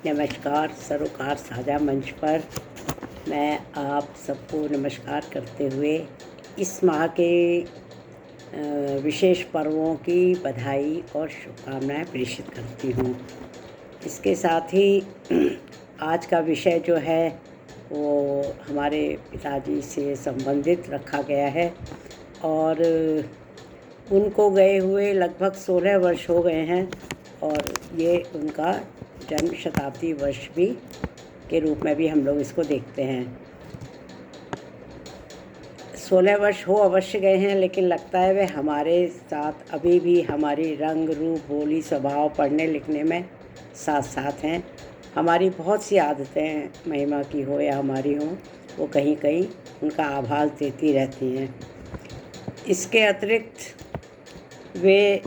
नमस्कार। सरोकार साझा मंच पर मैं आप सबको नमस्कार करते हुए इस माह के विशेष पर्वों की बधाई और शुभकामनाएं प्रेषित करती हूँ। इसके साथ ही आज का विषय जो है वो हमारे पिताजी से संबंधित रखा गया है और उनको गए हुए लगभग 16 वर्ष हो गए हैं और ये उनका जन्म शताब्दी वर्ष भी के रूप में भी हम लोग इसको देखते हैं। 16 वर्ष हो अवश्य गए हैं, लेकिन लगता है वे हमारे साथ अभी भी हमारी रंग रूप बोली स्वभाव पढ़ने लिखने में साथ साथ हैं। हमारी बहुत सी आदतें महिमा की हो या हमारी हो, वो कहीं कहीं उनका आभास देती रहती हैं। इसके अतिरिक्त वे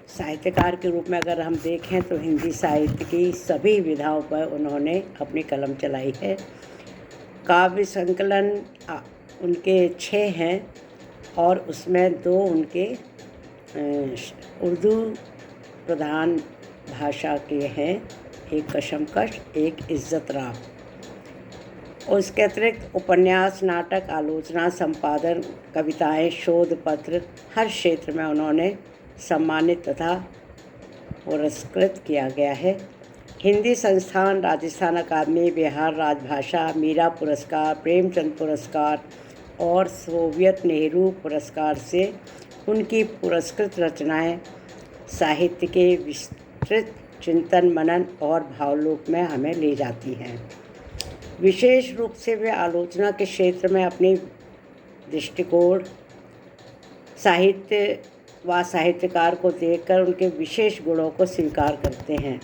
साहित्यकार के रूप में अगर हम देखें तो हिंदी साहित्य की सभी विधाओं पर उन्होंने अपनी कलम चलाई है। काव्य संकलन उनके 6 हैं और उसमें 2 उनके उर्दू प्रधान भाषा के हैं, एक कशमकश, एक इज़्ज़त राव। और इसके अतिरिक्त उपन्यास, नाटक, आलोचना, संपादन, कविताएं, शोध पत्र, हर क्षेत्र में उन्होंने सम्मानित तथा पुरस्कृत किया गया है। हिंदी संस्थान, राजस्थान अकादमी, बिहार राजभाषा, मीरा पुरस्कार, प्रेमचंद पुरस्कार और सोवियत नेहरू पुरस्कार से उनकी पुरस्कृत रचनाएं साहित्य के विस्तृत चिंतन मनन और भावलोक में हमें ले जाती हैं। विशेष रूप से वे आलोचना के क्षेत्र में अपनी दृष्टिकोण साहित्य व साहित्यकार को देखकर उनके विशेष गुणों को स्वीकार करते हैं।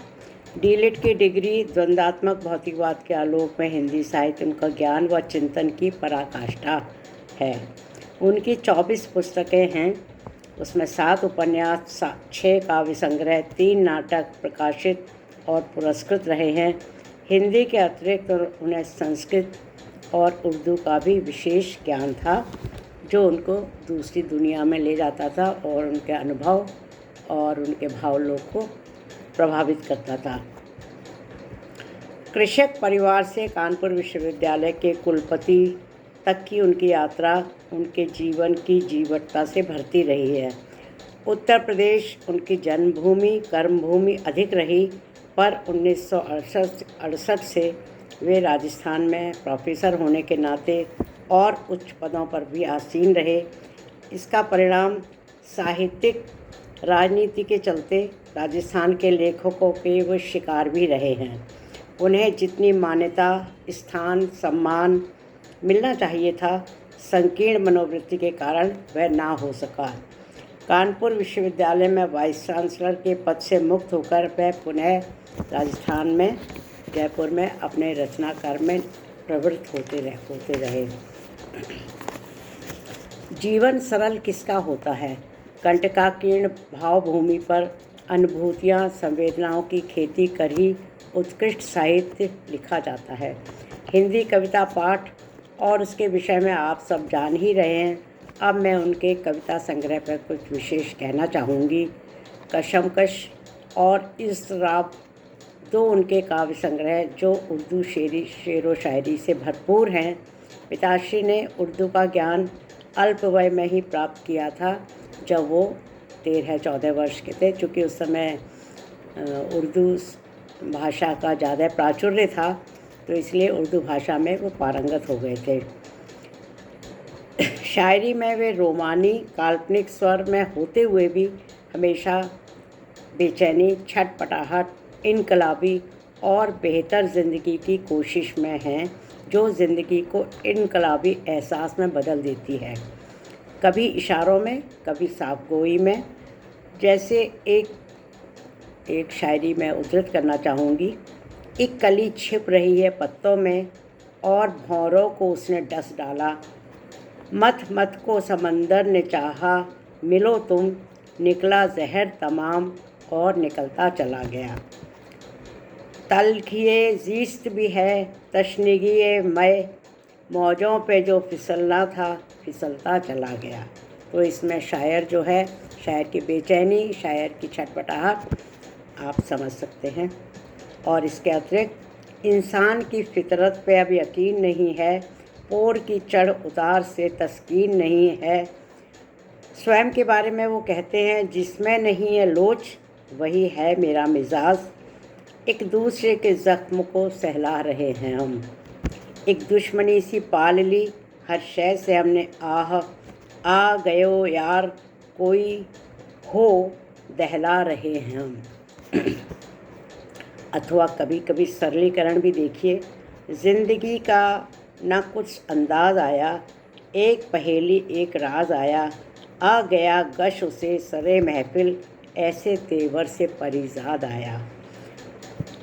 डीलिट की डिग्री द्वंद्वात्मक भौतिकवाद के आलोक में हिंदी साहित्य उनका ज्ञान व चिंतन की पराकाष्ठा है। उनकी 24 पुस्तकें हैं, उसमें 7 उपन्यास, 6 काव्य संग्रह, 3 नाटक प्रकाशित और पुरस्कृत रहे हैं। हिंदी के अतिरिक्त उन्हें संस्कृत और उर्दू का भी विशेष ज्ञान था, जो उनको दूसरी दुनिया में ले जाता था और उनके अनुभव और उनके भावलोक को प्रभावित करता था। कृषक परिवार से कानपुर विश्वविद्यालय के कुलपति तक की उनकी यात्रा उनके जीवन की जीवटता से भरती रही है। उत्तर प्रदेश उनकी जन्मभूमि, कर्मभूमि अधिक रही, पर 1968 से वे राजस्थान में प्रोफेसर होने के नाते और उच्च पदों पर भी आसीन रहे। इसका परिणाम साहित्यिक राजनीति के चलते राजस्थान के लेखकों के वो शिकार भी रहे हैं। उन्हें जितनी मान्यता, स्थान, सम्मान मिलना चाहिए था, संकीर्ण मनोवृत्ति के कारण वह ना हो सका। कानपुर विश्वविद्यालय में वाइस चांसलर के पद से मुक्त होकर वह पुनः राजस्थान में जयपुर में अपने रचना कार्य में प्रवृत्त होते रहे। जीवन सरल किसका होता है? कंटकाकीर्ण भावभूमि पर अनुभूतियाँ, संवेदनाओं की खेती कर ही उत्कृष्ट साहित्य लिखा जाता है। हिंदी कविता पाठ और उसके विषय में आप सब जान ही रहे हैं। अब मैं उनके कविता संग्रह पर कुछ विशेष कहना चाहूँगी। कशमकश और इज़्ज़त 2 उनके काव्य संग्रह जो उर्दू शेरो शायरी से भरपूर हैं। पिताश्री ने उर्दू का ज्ञान अल्प वय में ही प्राप्त किया था, जब वो 13-14 वर्ष के थे। चूँकि उस समय उर्दू भाषा का ज़्यादा प्राचुर्य था, तो इसलिए उर्दू भाषा में वो पारंगत हो गए थे। शायरी में वे रोमानी काल्पनिक स्वर में होते हुए भी हमेशा बेचैनी, छटपटाहट, इनकलाबी और बेहतर ज़िंदगी की कोशिश में हैं, जो ज़िंदगी को इनकलाबी एहसास में बदल देती है, कभी इशारों में, कभी साफगोई में। जैसे एक शायरी मैं उद्धृत करना चाहूँगी। एक कली छिप रही है पत्तों में और भौरों को उसने डस डाला। मत मत को समंदर ने चाहा, मिलो तुम, निकला जहर तमाम और निकलता चला गया। तलखिए ज़ीस्त भी है, तशनगी मैं, मौजों पे जो फिसलना था फिसलता चला गया। तो इसमें शायर जो है, शायर की बेचैनी, शायर की छटपटाहट आप समझ सकते हैं। और इसके अतिरिक्त इंसान की फितरत पे अब यकीन नहीं है, पोर की चढ़ उतार से तस्कीन नहीं है। स्वयं के बारे में वो कहते हैं, जिसमें नहीं है लोच वही है मेरा मिजाज। एक दूसरे के ज़ख्म को सहला रहे हैं हम, एक दुश्मनी सी पाल ली हर शय से हमने। आह आ गयो यार कोई हो, दहला रहे हैं हम। अथवा कभी कभी सरलीकरण भी देखिए, ज़िंदगी का ना कुछ अंदाज़ आया, एक पहेली एक राज आया, आ गया गश उसे सरे महफिल, ऐसे तेवर से परिजाद आया।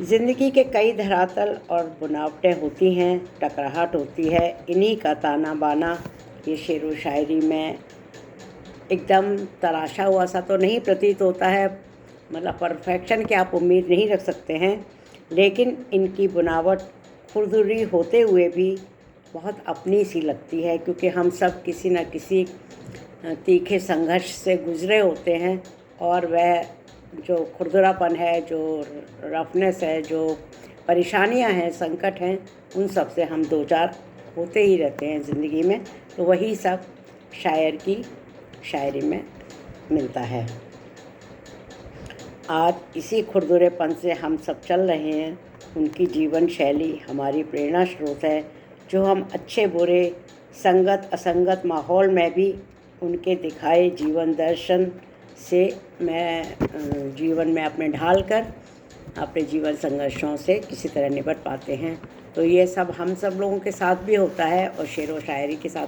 ज़िंदगी के कई धरातल और बुनावटें होती हैं, टकराहट होती है, इन्हीं का ताना बाना ये शेर व शायरी में एकदम तराशा हुआ सा तो नहीं प्रतीत होता है, मतलब परफेक्शन की आप उम्मीद नहीं रख सकते हैं, लेकिन इनकी बुनावट खुरदुरी होते हुए भी बहुत अपनी सी लगती है, क्योंकि हम सब किसी न किसी तीखे संघर्ष से गुज़रे होते हैं और वह जो खुरदरापन है, जो रफनेस है, जो परेशानियां हैं, संकट हैं, उन सब से हम दो चार होते ही रहते हैं ज़िंदगी में। तो वही सब शायर की शायरी में मिलता है। आज इसी खुरदुरेपन से हम सब चल रहे हैं। उनकी जीवन शैली हमारी प्रेरणा स्रोत है, जो हम अच्छे बुरे, संगत असंगत माहौल में भी उनके दिखाए जीवन दर्शन से मैं जीवन में अपने ढाल कर अपने जीवन संघर्षों से किसी तरह निपट पाते हैं। तो ये सब हम सब लोगों के साथ भी होता है और शेर व शायरी के साथ